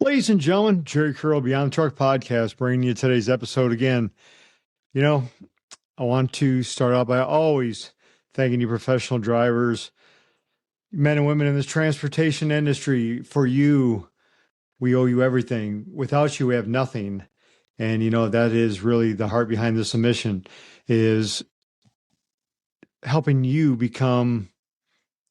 Ladies and gentlemen, Jerry Curl, Beyond the Truck Podcast, bringing you today's episode again. You know, I want to start out by always thanking you professional drivers, men and women in this transportation industry. For you, we owe you everything. Without you, we have nothing. And, that is really the heart behind this mission, is helping you become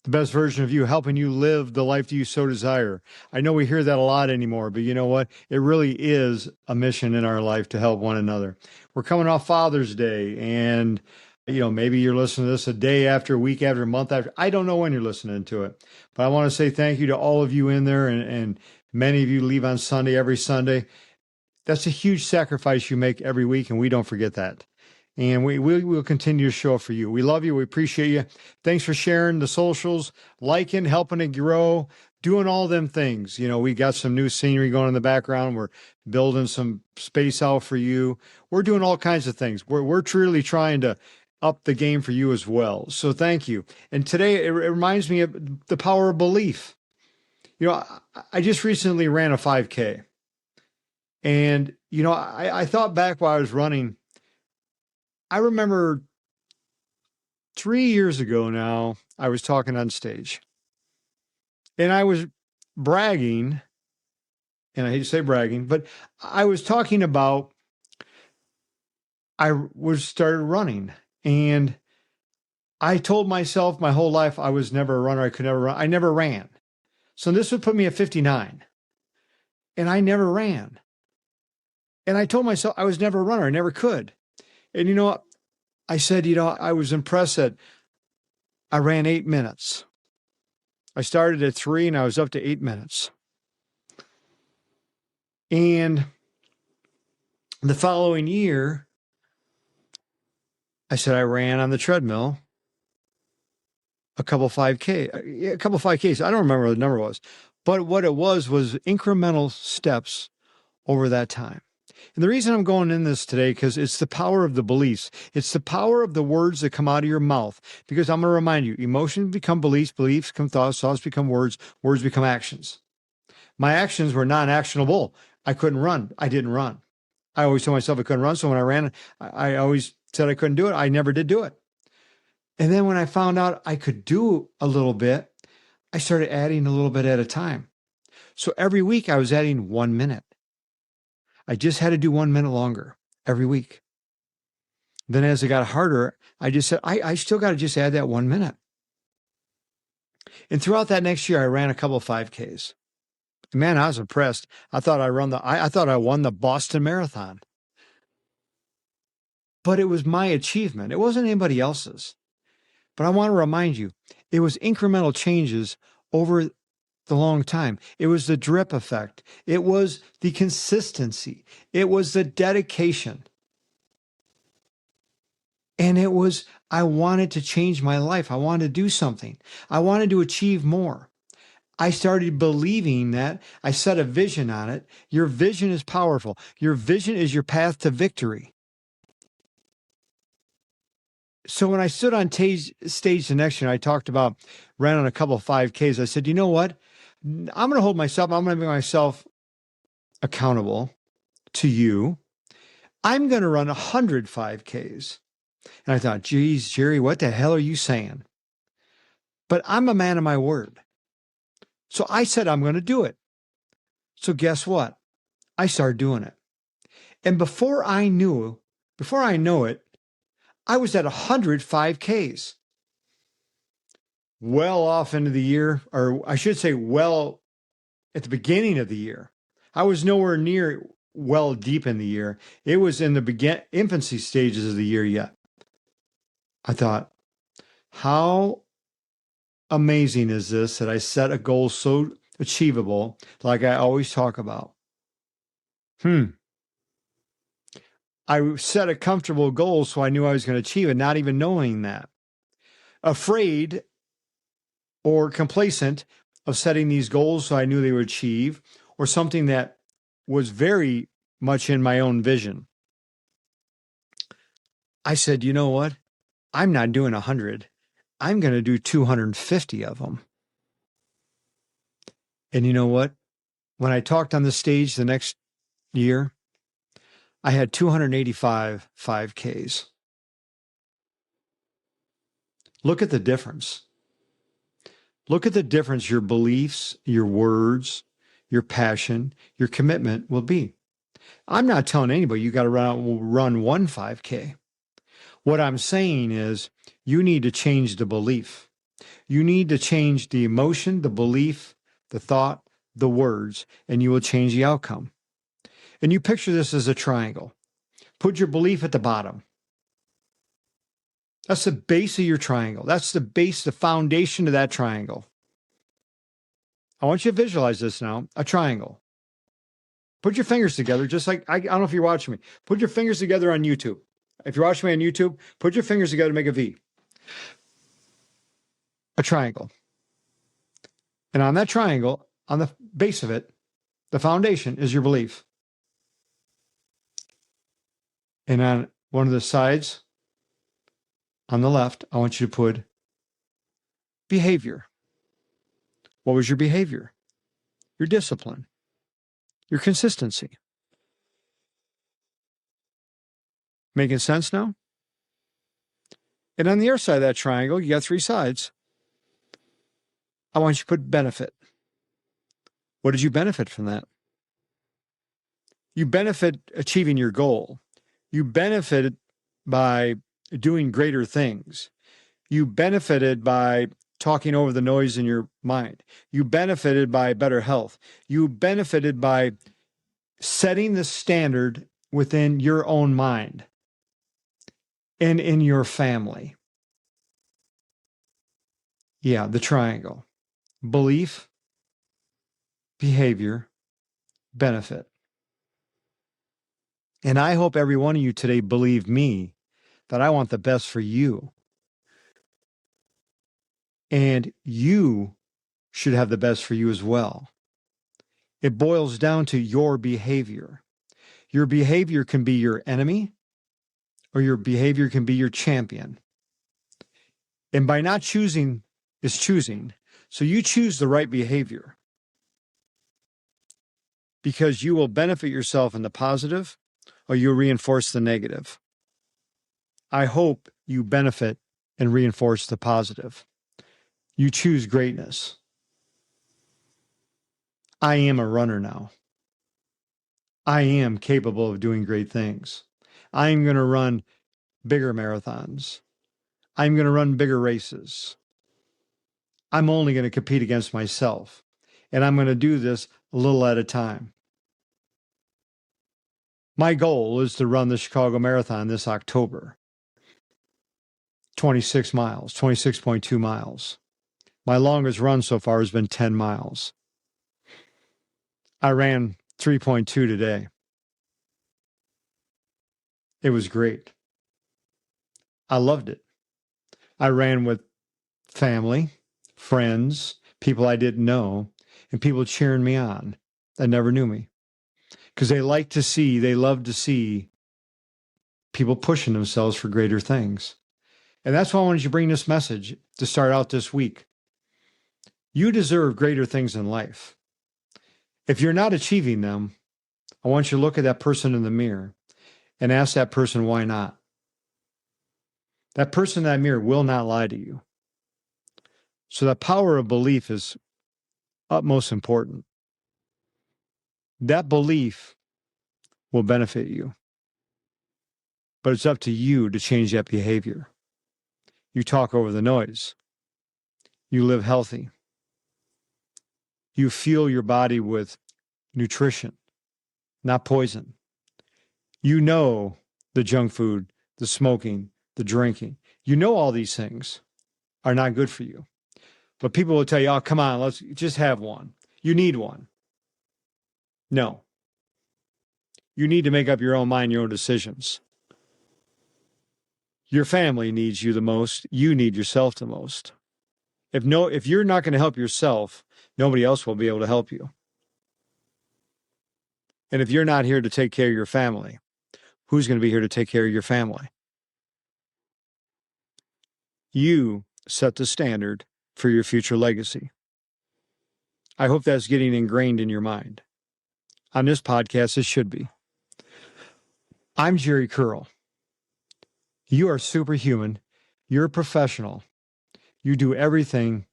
the best version of you, helping you live the life that you so desire. I know we hear that a lot anymore, but you know what? It really is a mission in our life to help one another. We're coming off Father's Day, and maybe you're listening to this a day after, a week after, a month after. I don't know when you're listening to it, but I want to say thank you to all of you in there, and many of you leave on Sunday, every Sunday. That's a huge sacrifice you make every week, and we don't forget that. And we will continue to show up for you. We love you. We appreciate you. Thanks for sharing the socials, liking, helping it grow, doing all them things. We got some new scenery going in the background. We're building some space out for you. We're doing all kinds of things. We're truly trying to up the game for you as well. So thank you. And today it reminds me of the power of belief. I just recently ran a 5K. And, I thought back while I was running. I remember 3 years ago now, I was talking on stage, and I was bragging, and I hate to say bragging, but I was talking about started running, and I told myself my whole life I was never a runner. I could never run. I never ran. So this would put me at 59, and I never ran. And I told myself I was never a runner. I never could. And I said, I was impressed that I ran 8 minutes. I started at 3 and I was up to 8 minutes. And the following year, I said I ran on the treadmill a couple 5Ks. I don't remember what the number was, but what it was incremental steps over that time. And the reason I'm going in this today, because it's the power of the beliefs. It's the power of the words that come out of your mouth. Because I'm going to remind you, emotions become beliefs, beliefs become thoughts, thoughts become words, words become actions. My actions were non-actionable. I couldn't run. I didn't run. I always told myself I couldn't run. So when I ran, I always said I couldn't do it. I never did do it. And then when I found out I could do a little bit, I started adding a little bit at a time. So every week I was adding 1 minute. I just had to do 1 minute longer every week. Then as it got harder, I just said, I still got to just add that 1 minute. And throughout that next year, I ran a couple of 5Ks. Man, I was impressed. I thought I won the Boston Marathon. But it was my achievement. It wasn't anybody else's. But I want to remind you, it was incremental changes over the long time. It was the drip effect. It was the consistency. It was the dedication. And it was, I wanted to change my life. I wanted to do something. I wanted to achieve more. I started believing that. I set a vision on it. Your vision is powerful. Your vision is your path to victory. So when I stood on stage the next year, I talked about running a couple of 5Ks. I said, you know what? I'm going to hold myself. I'm going to make myself accountable to you. I'm going to run 100 5Ks. And I thought, geez, Jerry, what the hell are you saying? But I'm a man of my word. So I said, I'm going to do it. So guess what? I started doing it. And before I know it, I was at 100 5Ks. Well off into the year, or I should say well at the beginning of the year. I was nowhere near well deep in the year. It was in the infancy stages of the year yet. I thought, how amazing is this that I set a goal so achievable, like I always talk about? I set a comfortable goal so I knew I was going to achieve it, not even knowing that. Afraid or complacent of setting these goals so I knew they would achieve, or something that was very much in my own vision. I said, you know what? I'm not doing 100. I'm going to do 250 of them. And you know what? When I talked on the stage the next year, I had 285 5Ks. Look at the difference. Look at the difference your beliefs, your words, your passion, your commitment will be. I'm not telling anybody you got to run one 5K. What I'm saying is you need to change the belief. You need to change the emotion, the belief, the thought, the words, and you will change the outcome. And you picture this as a triangle. Put your belief at the bottom. That's the base of your triangle. That's the base, the foundation of that triangle. I want you to visualize this now, a triangle. Put your fingers together, just like, I don't know if you're watching me. Put your fingers together on YouTube. If you're watching me on YouTube, put your fingers together to make a V. A triangle. And on that triangle, on the base of it, the foundation is your belief. And on one of the sides, on the left, I want you to put behavior. What was your behavior? Your discipline, your consistency. Making sense now? And on the other side of that triangle, you got three sides. I want you to put benefit. What did you benefit from that? You benefit achieving your goal. You benefited by doing greater things. You benefited by talking over the noise in your mind. You benefited by better health. You benefited by setting the standard within your own mind and in your family. Yeah, the triangle. Belief, behavior, benefit. And I hope every one of you today believe me that I want the best for you. And you should have the best for you as well. It boils down to your behavior. Your behavior can be your enemy, or your behavior can be your champion. And by not choosing is choosing. So you choose the right behavior because you will benefit yourself in the positive or you'll reinforce the negative. I hope you benefit and reinforce the positive. You choose greatness. I am a runner now. I am capable of doing great things. I'm going to run bigger marathons. I'm going to run bigger races. I'm only going to compete against myself. And I'm going to do this a little at a time. My goal is to run the Chicago Marathon this October. 26 miles, 26.2 miles. My longest run so far has been 10 miles. I ran 3.2 today. It was great. I loved it. I ran with family, friends, people I didn't know, and people cheering me on that never knew me. Because they love to see people pushing themselves for greater things. And that's why I wanted you to bring this message to start out this week. You deserve greater things in life. If you're not achieving them, I want you to look at that person in the mirror and ask that person why not. That person in that mirror will not lie to you. So the power of belief is utmost important. That belief will benefit you. But it's up to you to change that behavior. You talk over the noise. You live healthy. You fuel your body with nutrition, not poison. You know the junk food, the smoking, the drinking. You know all these things are not good for you. But people will tell you, oh, come on, let's just have one. You need one. No. You need to make up your own mind, your own decisions. Your family needs you the most. You need yourself the most. If you're not going to help yourself, nobody else will be able to help you. And if you're not here to take care of your family, who's going to be here to take care of your family? You set the standard for your future legacy. I hope that's getting ingrained in your mind. On this podcast, it should be. I'm Jerry Curl. You are superhuman. You're a professional. You do everything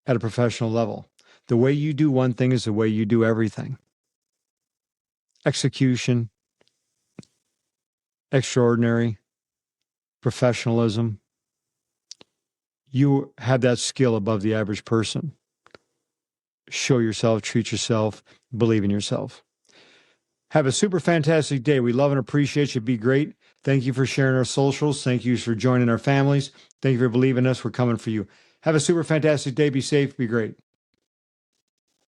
at a professional level. The way you do one thing is the way you do everything. Execution, extraordinary, professionalism. You have that skill above the average person. Show yourself, treat yourself, believe in yourself. Have a super fantastic day. We love and appreciate you. Be great. Thank you for sharing our socials. Thank you for joining our families. Thank you for believing us. We're coming for you. Have a super fantastic day. Be safe. Be great.